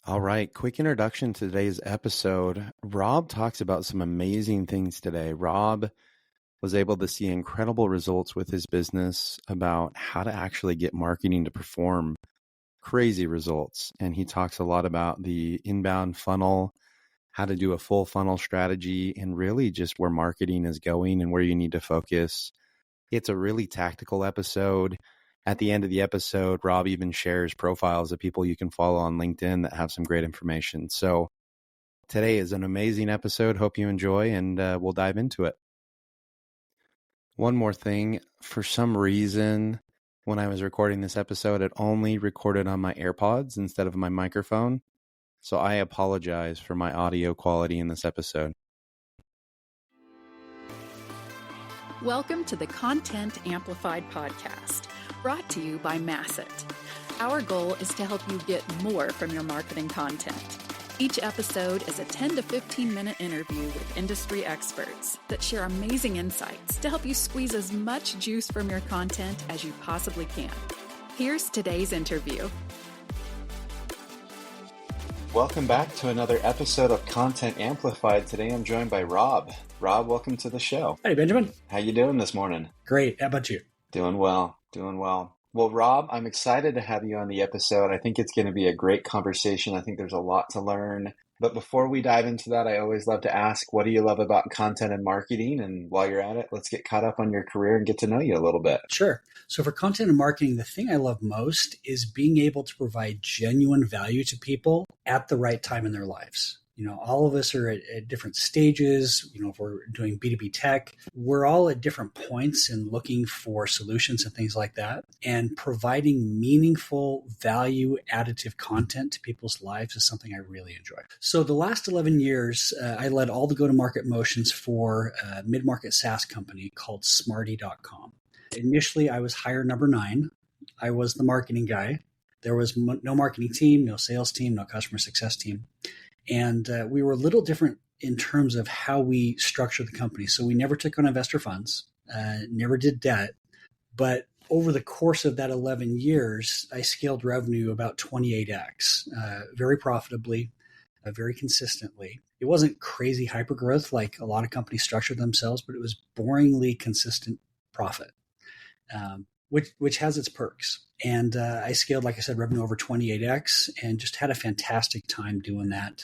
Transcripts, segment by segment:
All right, quick introduction to today's episode. Rob talks about some amazing things today. Rob was able to see incredible results with his business about how to actually get marketing to perform crazy results. And he talks a lot about the inbound funnel, how to do a full funnel strategy, and really just where marketing is going and where you need to focus. It's a really tactical episode. At the end of the episode, Rob even shares profiles of people you can follow on LinkedIn that have some great information. So today is an amazing episode. Hope you enjoy, and we'll dive into it. One more thing, for some reason, when I was recording this episode, it only recorded on my AirPods instead of my microphone. So I apologize for my audio quality in this episode. Welcome to the Content Amplified podcast, brought to you by Masset. Our goal is to help you get more from your marketing content. Each episode is a 10 to 15 minute interview with industry experts that share amazing insights to help you squeeze as much juice from your content as you possibly can. Here's today's interview. Welcome back to another episode of Content Amplified. Today I'm joined by Rob. Rob, welcome to the show. Hey, Benjamin. How you doing this morning? Great. How about you? Doing well. Well, Rob, I'm excited to have you on the episode. I think it's going to be a great conversation. I think there's a lot to learn. But before we dive into that, I always love to ask, what do you love about content and marketing? And while you're at it, let's get caught up on your career and get to know you a little bit. Sure. So for content and marketing, the thing I love most is being able to provide genuine value to people at the right time in their lives. All of us are at different stages. If we're doing B2B tech, we're all at different points in looking for solutions and things like that. And providing meaningful, value additive content to people's lives is something I really enjoy. So the last 11 years, I led all the go-to-market motions for a mid-market SaaS company called Smarty.com. Initially, I was hire number 9. I was the marketing guy. There was no marketing team, no sales team, no customer success team. And we were a little different in terms of how we structured the company. So we never took on investor funds, never did debt. But over the course of that 11 years, I scaled revenue about 28x, very profitably, very consistently. It wasn't crazy hypergrowth like a lot of companies structured themselves, but it was boringly consistent profit, which has its perks. And I scaled, like I said, revenue over 28x and just had a fantastic time doing that.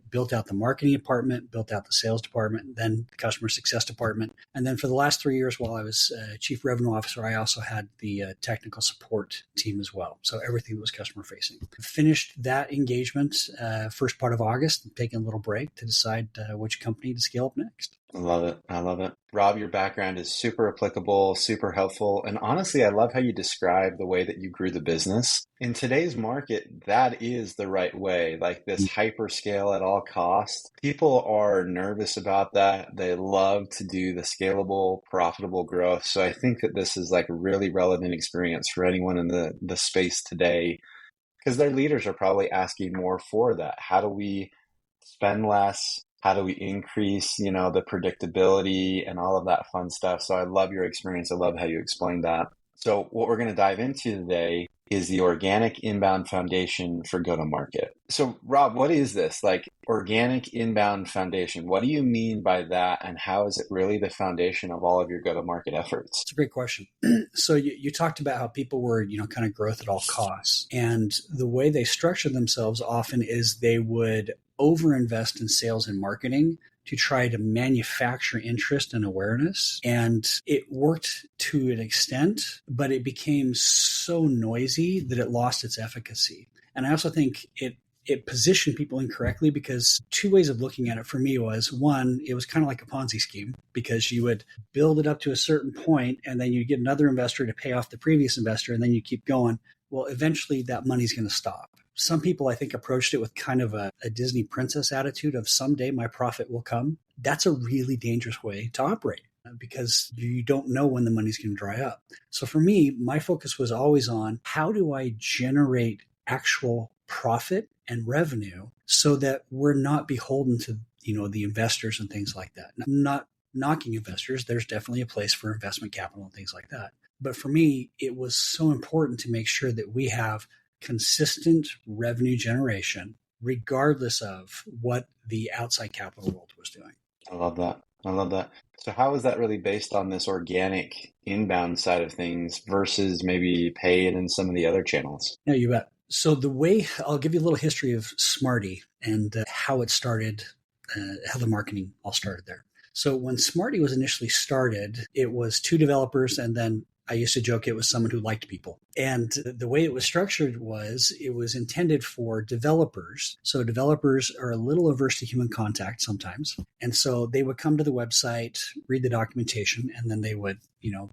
Built out the marketing department, built out the sales department, then the customer success department. And then for the last 3 years while I was chief revenue officer, I also had the technical support team as well. So everything was customer facing. Finished that engagement first part of August, taking a little break to decide which company to scale up next. I love it. Rob, your background is super applicable, super helpful. And honestly, I love how you describe the way that you grew the business. In today's market, that is the right way, like this hyperscale at all costs. People are nervous about that. They love to do the scalable, profitable growth. So I think that this is like a really relevant experience for anyone in the space today, because their leaders are probably asking more for that. How do we spend less? How do we increase, the predictability and all of that fun stuff? So I love your experience. I love how you explained that. So what we're going to dive into today is the organic inbound foundation for go-to-market. So Rob, what is this? Like organic inbound foundation? What do you mean by that? And how is it really the foundation of all of your go-to-market efforts? It's a great question. So you talked about how people were, kind of growth at all costs. And the way they structure themselves often is they would overinvest in sales and marketing to try to manufacture interest and awareness. And it worked to an extent, but it became so noisy that it lost its efficacy. And I also think it positioned people incorrectly, because two ways of looking at it for me was, one, it was kind of like a Ponzi scheme, because you would build it up to a certain point and then you get another investor to pay off the previous investor, and then you keep going. Well, eventually that money's going to stop. Some people, I think, approached it with kind of a Disney princess attitude of someday my profit will come. That's a really dangerous way to operate, because you don't know when the money's going to dry up. So for me, my focus was always on, how do I generate actual profit and revenue so that we're not beholden to, the investors and things like that. I'm not knocking investors. There's definitely a place for investment capital and things like that. But for me, it was so important to make sure that we have consistent revenue generation regardless of what the outside capital world was doing. I love that. I love that. So how is that really based on this organic inbound side of things versus maybe paid and some of the other channels? Yeah, you bet. So the way I'll give you a little history of Smarty and how it started, how the marketing all started there. So when Smarty was initially started, it was 2 developers, and then I used to joke it was someone who liked people. And the way it was structured was it was intended for developers. So developers are a little averse to human contact sometimes. And so they would come to the website, read the documentation, and then they would,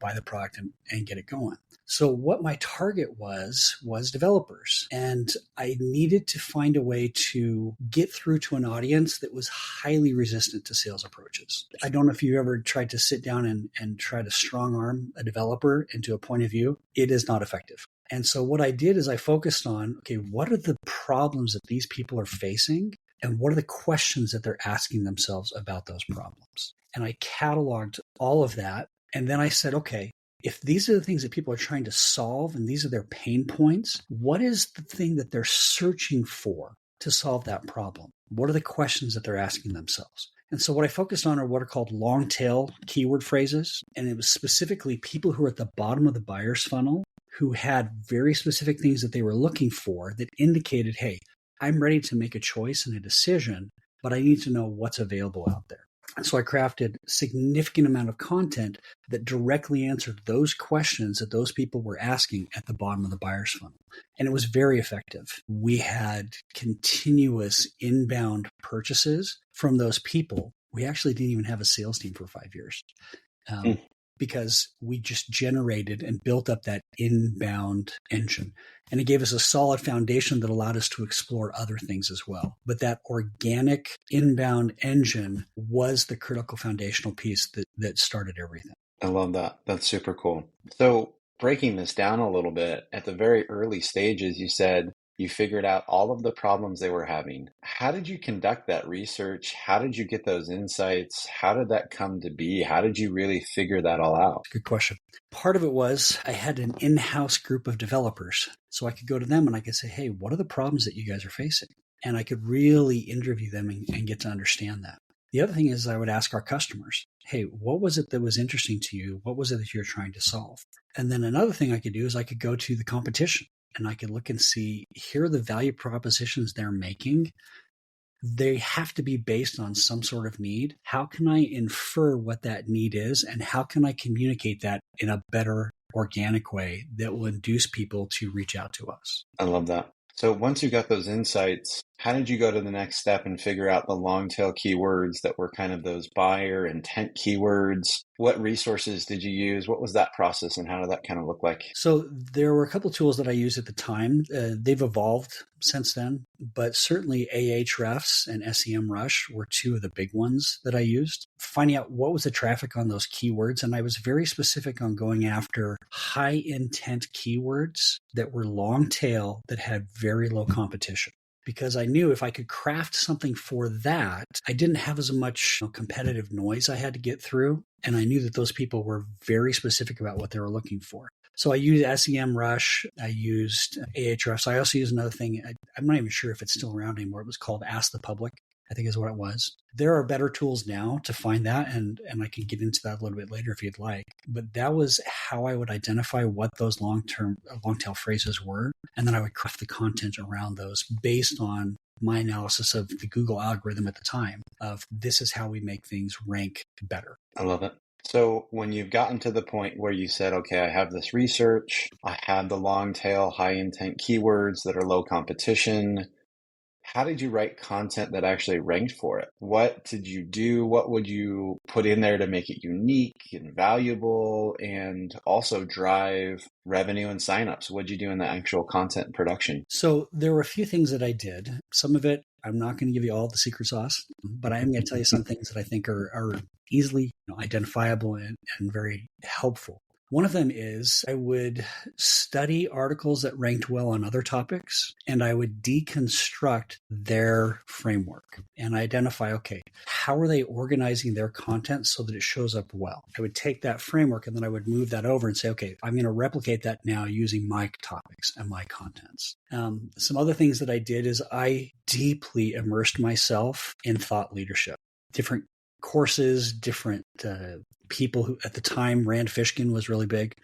buy the product and get it going. So what my target was developers. And I needed to find a way to get through to an audience that was highly resistant to sales approaches. I don't know if you ever tried to sit down and try to strong arm a developer into a point of view. It is not effective. And so what I did is I focused on, okay, what are the problems that these people are facing? And what are the questions that they're asking themselves about those problems? And I cataloged all of that. And then I said, okay, if these are the things that people are trying to solve and these are their pain points, what is the thing that they're searching for to solve that problem? What are the questions that they're asking themselves? And so what I focused on are what are called long tail keyword phrases. And it was specifically people who are at the bottom of the buyer's funnel who had very specific things that they were looking for that indicated, hey, I'm ready to make a choice and a decision, but I need to know what's available out there. And so I crafted a significant amount of content that directly answered those questions that those people were asking at the bottom of the buyer's funnel. And it was very effective. We had continuous inbound purchases from those people. We actually didn't even have a sales team for 5 years. Because we just generated and built up that inbound engine. And it gave us a solid foundation that allowed us to explore other things as well. But that organic inbound engine was the critical foundational piece that started everything. I love that. That's super cool. So breaking this down a little bit, at the very early stages, you said you figured out all of the problems they were having. How did you conduct that research? How did you get those insights? How did that come to be? How did you really figure that all out? Good question. Part of it was I had an in-house group of developers. So I could go to them and I could say, hey, what are the problems that you guys are facing? And I could really interview them and get to understand that. The other thing is I would ask our customers, hey, what was it that was interesting to you? What was it that you're trying to solve? And then another thing I could do is I could go to the competition. And I could look and see, here are the value propositions they're making. They have to be based on some sort of need. How can I infer what that need is? And how can I communicate that in a better organic way that will induce people to reach out to us? I love that. So once you got those insights, how did you go to the next step and figure out the long tail keywords that were kind of those buyer intent keywords? What resources did you use? What was that process and how did that kind of look like? So there were a couple of tools that I used at the time. They've evolved since then, but certainly Ahrefs and SEMrush were 2 of the big ones that I used. Finding out what was the traffic on those keywords. And I was very specific on going after high intent keywords that were long tail that had very low competition. Because I knew if I could craft something for that, I didn't have as much competitive noise I had to get through. And I knew that those people were very specific about what they were looking for. So I used SEMrush. I used Ahrefs. I also used another thing. I'm not even sure if it's still around anymore. It was called Ask the Public, I think is what it was. There are better tools now to find that, and I can get into that a little bit later if you'd like. But that was how I would identify what those long tail phrases were, and then I would craft the content around those based on my analysis of the Google algorithm at the time of this is how we make things rank better. I love it. So when you've gotten to the point where you said, okay, I have this research, I have the long tail, high intent keywords that are low competition, how did you write content that actually ranked for it? What did you do? What would you put in there to make it unique and valuable and also drive revenue and signups? What did you do in the actual content production? So there were a few things that I did. Some of it, I'm not going to give you all the secret sauce, but I am going to tell you some things that I think are easily identifiable and very helpful. One of them is I would study articles that ranked well on other topics, and I would deconstruct their framework and identify, okay, how are they organizing their content so that it shows up well? I would take that framework and then I would move that over and say, okay, I'm going to replicate that now using my topics and my contents. Some other things that I did is I deeply immersed myself in thought leadership, different courses, different people who at the time, Rand Fishkin was really big.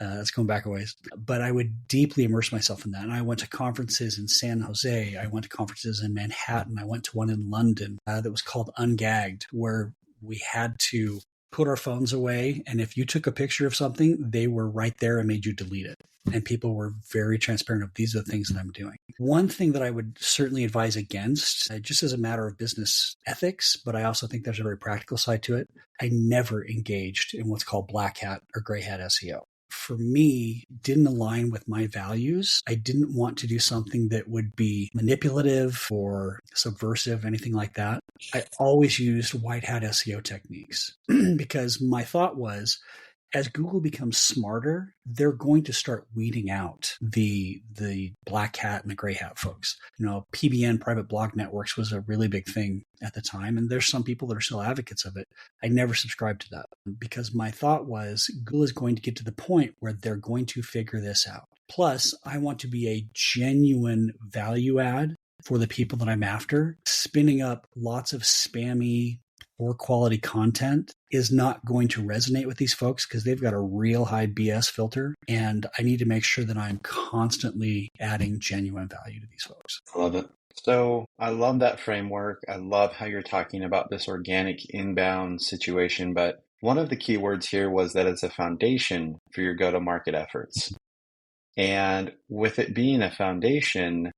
That's going back a ways. But I would deeply immerse myself in that. And I went to conferences in San Jose. I went to conferences in Manhattan. I went to one in London that was called Ungagged, where we had to put our phones away. And if you took a picture of something, they were right there and made you delete it. And people were very transparent of these are the things that I'm doing. One thing that I would certainly advise against, just as a matter of business ethics, but I also think there's a very practical side to it, I never engaged in what's called black hat or gray hat SEO. For me, didn't align with my values. I didn't want to do something that would be manipulative or subversive, anything like that. I always used white hat SEO techniques because my thought was, as Google becomes smarter, they're going to start weeding out the black hat and the gray hat folks. PBN, private blog networks, was a really big thing at the time. And there's some people that are still advocates of it. I never subscribed to that because my thought was Google is going to get to the point where they're going to figure this out. Plus, I want to be a genuine value add for the people that I'm after. Spinning up lots of spammy, poor quality content is not going to resonate with these folks because they've got a real high BS filter. And I need to make sure that I'm constantly adding genuine value to these folks. I love it. So I love that framework. I love how you're talking about this organic inbound situation. But one of the key words here was that it's a foundation for your go-to-market efforts. And with it being a foundation,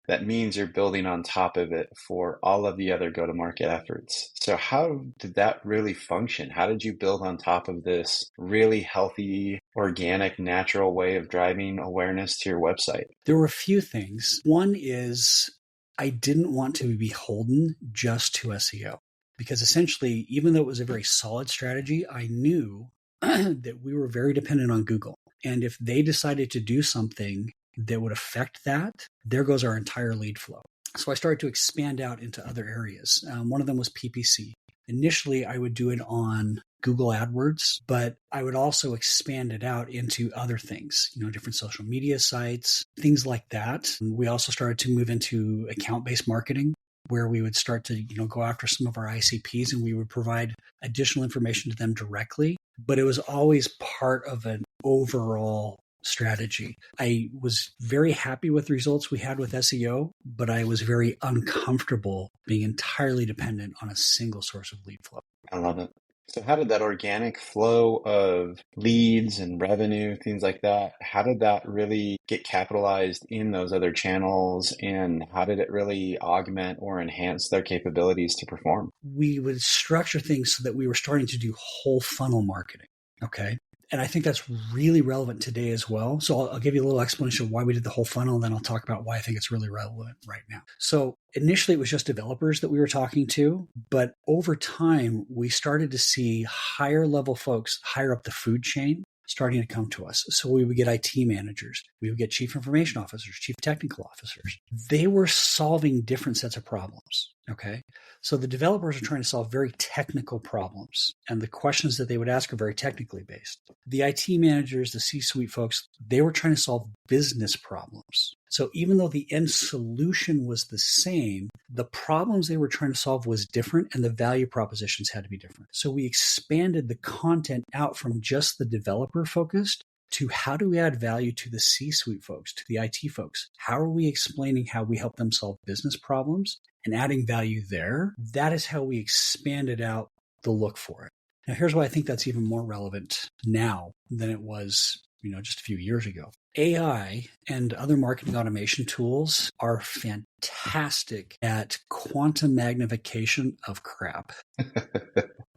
that means you're building on top of it for all of the other go-to-market efforts. So how did that really function? How did you build on top of this really healthy, organic, natural way of driving awareness to your website? There were a few things. One is I didn't want to be beholden just to SEO because essentially, even though it was a very solid strategy, I knew that we were very dependent on Google. And if they decided to do something that would affect that, there goes our entire lead flow. So I started to expand out into other areas. One of them was PPC. Initially, I would do it on Google AdWords, but I would also expand it out into other things, different social media sites, things like that. We also started to move into account-based marketing, where we would start to, go after some of our ICPs and we would provide additional information to them directly. But it was always part of an overall strategy. I was very happy with the results we had with SEO, but I was very uncomfortable being entirely dependent on a single source of lead flow. I love it. So how did that organic flow of leads and revenue, things like that, how did that really get capitalized in those other channels? And how did it really augment or enhance their capabilities to perform? We would structure things so that we were starting to do whole funnel marketing. Okay. And I think that's really relevant today as well. So I'll give you a little explanation of why we did the whole funnel, and then I'll talk about why I think it's really relevant right now. So initially, it was just developers that we were talking to. But over time, we started to see higher level folks higher up the food chain starting to come to us. So we would get IT managers. We would get chief information officers, chief technical officers. They were solving different sets of problems. Okay. So the developers are trying to solve very technical problems, and the questions that they would ask are very technically based. The IT managers, the C-suite folks, they were trying to solve business problems. So even though the end solution was the same, the problems they were trying to solve was different and the value propositions had to be different. So we expanded the content out from just the developer focused to how do we add value to the C-suite folks, to the IT folks? How are we explaining how we help them solve business problems and adding value there? That is how we expanded out the look for it. Now, here's why I think that's even more relevant now than it was, just a few years ago. AI and other marketing automation tools are fantastic at quantum magnification of crap.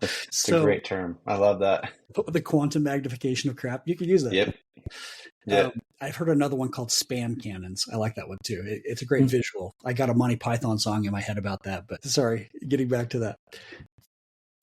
It's a great term. I love that. The quantum magnification of crap. You can use that. Yep. I've heard another one called spam cannons. I like that one too. It's a great visual. I got a Monty Python song in my head about that, but sorry, getting back to that.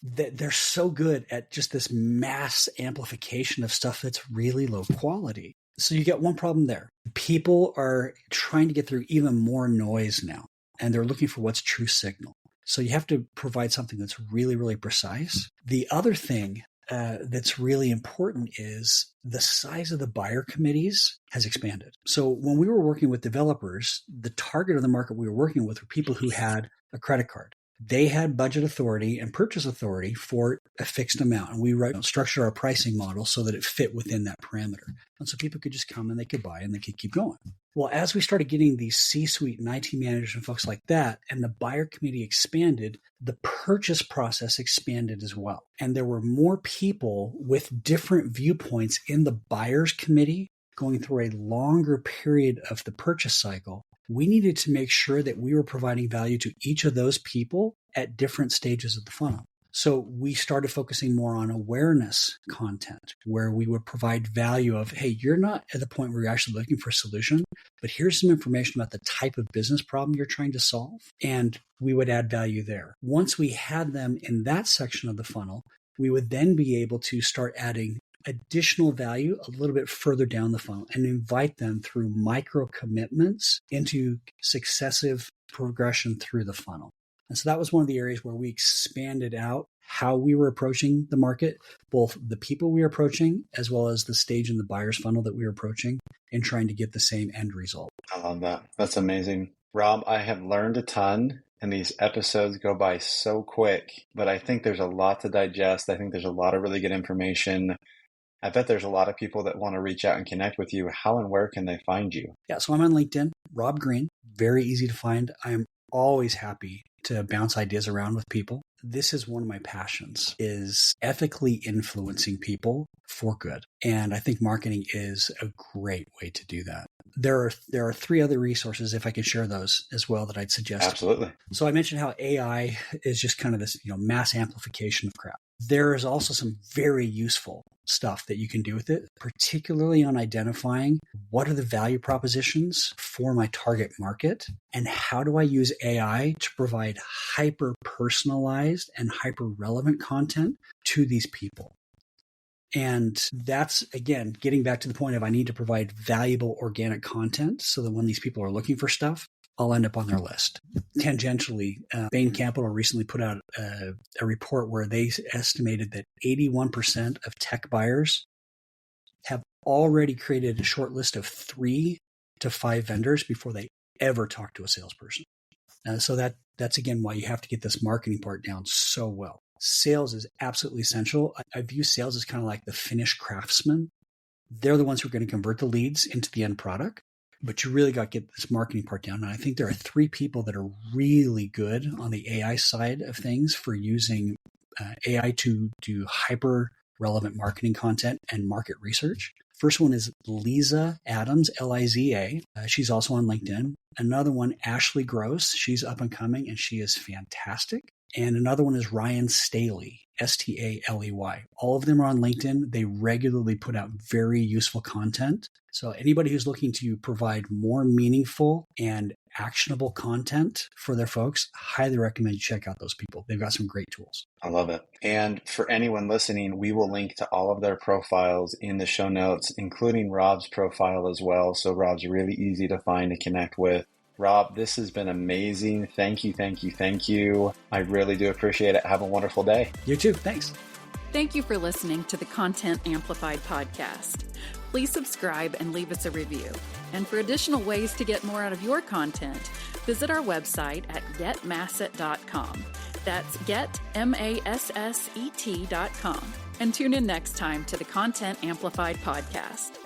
they're so good at just this mass amplification of stuff that's really low quality. So you get one problem there. People are trying to get through even more noise now, and they're looking for what's true signal. So you have to provide something that's really, really precise. The other thing that's really important is the size of the buyer committees has expanded. So when we were working with developers, the target of the market we were working with were people who had a credit card. They had budget authority and purchase authority for a fixed amount. And we structured our pricing model so that it fit within that parameter. And so people could just come and they could buy and they could keep going. Well, as we started getting these C-suite and IT managers and folks like that, and the buyer committee expanded, the purchase process expanded as well. And there were more people with different viewpoints in the buyer's committee going through a longer period of the purchase cycle. We needed to make sure that we were providing value to each of those people at different stages of the funnel. So we started focusing more on awareness content, where we would provide value of, hey, you're not at the point where you're actually looking for a solution, but here's some information about the type of business problem you're trying to solve. And we would add value there. Once we had them in that section of the funnel, we would then be able to start adding additional value a little bit further down the funnel and invite them through micro commitments into successive progression through the funnel. And so that was one of the areas where we expanded out how we were approaching the market, both the people we were approaching as well as the stage in the buyer's funnel that we were approaching, and trying to get the same end result. I love that. That's amazing. Rob, I have learned a ton. And these episodes go by so quick, but I think there's a lot to digest. I think there's a lot of really good information. I bet there's a lot of people that want to reach out and connect with you. How and where can they find you? Yeah, so I'm on LinkedIn, Rob Green, very easy to find. I'm always happy to bounce ideas around with people. This is one of my passions, is ethically influencing people for good. And I think marketing is a great way to do that. There are three other resources, if I could share those as well, that I'd suggest. Absolutely. So I mentioned how AI is just kind of this, mass amplification of crap. There is also some very useful stuff that you can do with it, particularly on identifying what are the value propositions for my target market and how do I use AI to provide hyper-personalized and hyper-relevant content to these people. And that's, again, getting back to the point of I need to provide valuable organic content so that when these people are looking for stuff, I'll end up on their list. Tangentially, Bain Capital recently put out a report where they estimated that 81% of tech buyers have already created a short list of 3 to 5 vendors before they ever talk to a salesperson. So that's, again, why you have to get this marketing part down so well. Sales is absolutely essential. I view sales as kind of like the finished craftsman. They're the ones who are going to convert the leads into the end product. But you really got to get this marketing part down. And I think there are 3 people that are really good on the AI side of things for using AI to do hyper relevant marketing content and market research. First one is Liza Adams, Liza. She's also on LinkedIn. Another one, Ashley Gross. She's up and coming and she is fantastic. And another one is Ryan Staley, Staley. All of them are on LinkedIn. They regularly put out very useful content. So anybody who's looking to provide more meaningful and actionable content for their folks, highly recommend you check out those people. They've got some great tools. I love it. And for anyone listening, we will link to all of their profiles in the show notes, including Rob's profile as well. So Rob's really easy to find and connect with. Rob, this has been amazing. Thank you, thank you, thank you. I really do appreciate it. Have a wonderful day. You too. Thanks. Thank you for listening to the Content Amplified podcast. Please subscribe and leave us a review. And for additional ways to get more out of your content, visit our website at getmasset.com. That's getmasset.com. And tune in next time to the Content Amplified podcast.